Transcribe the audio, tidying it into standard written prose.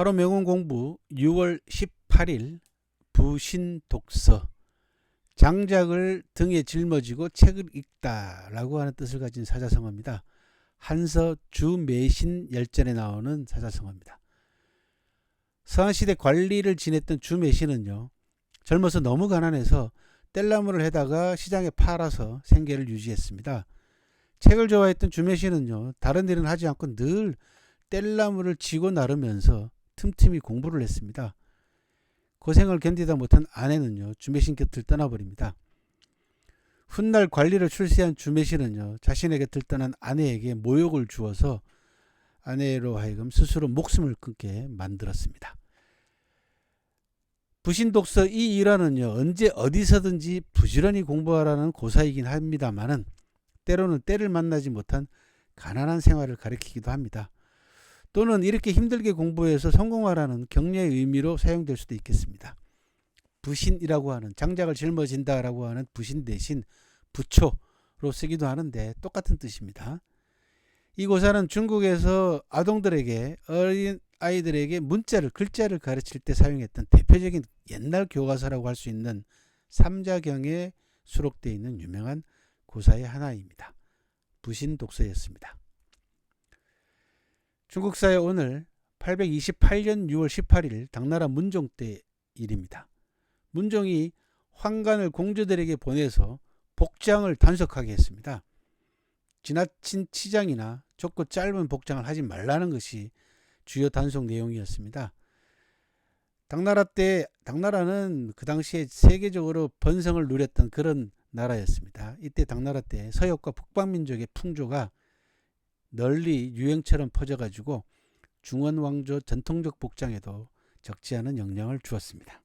하루 명언 공부 6월 18일 부신독서 장작을 등에 짊어지고 책을 읽다 라고 하는 뜻을 가진 사자성어입니다. 한서 주매신 열전에 나오는 사자성어입니다. 서한시대 관리를 지냈던 주매신은요, 젊어서 너무 가난해서 뗄나무를 해다가 시장에 팔아서 생계를 유지했습니다. 책을 좋아했던 주매신은요, 다른 일은 하지 않고 늘 뗄나무를 지고 나르면서 틈틈이 공부를 했습니다. 고생을 견디다 못한 아내는요, 주매신 곁을 떠나버립니다. 훗날 관리를 출세한 주매신은요, 자신의 곁을 떠난 아내에게 모욕을 주어서 아내로 하여금 스스로 목숨을 끊게 만들었습니다. 부신독서 이 일화는요, 언제 어디서든지 부지런히 공부하라는 고사이긴 합니다만은 때로는 때를 만나지 못한 가난한 생활을 가리키기도 합니다. 또는 이렇게 힘들게 공부해서 성공하라는 격려의 의미로 사용될 수도 있겠습니다. 부신이라고 하는, 장작을 짊어진다라고 하는 부신 대신 부초로 쓰기도 하는데 똑같은 뜻입니다. 이 고사는 중국에서 아동들에게, 어린 아이들에게 글자를 가르칠 때 사용했던 대표적인 옛날 교과서라고 할 수 있는 삼자경에 수록되어 있는 유명한 고사의 하나입니다. 부신독서였습니다. 중국사의 오늘 828년 6월 18일 당나라 문종 때 일입니다. 문종이 황관을 공주들에게 보내서 복장을 단속하게 했습니다. 지나친 치장이나 좁고 짧은 복장을 하지 말라는 것이 주요 단속 내용이었습니다. 당나라는 그 당시에 세계적으로 번성을 누렸던 그런 나라였습니다. 이때 당나라 때 서역과 북방민족의 풍조가 널리 유행처럼 퍼져가지고 중원왕조 전통적 복장에도 적지 않은 영향을 주었습니다.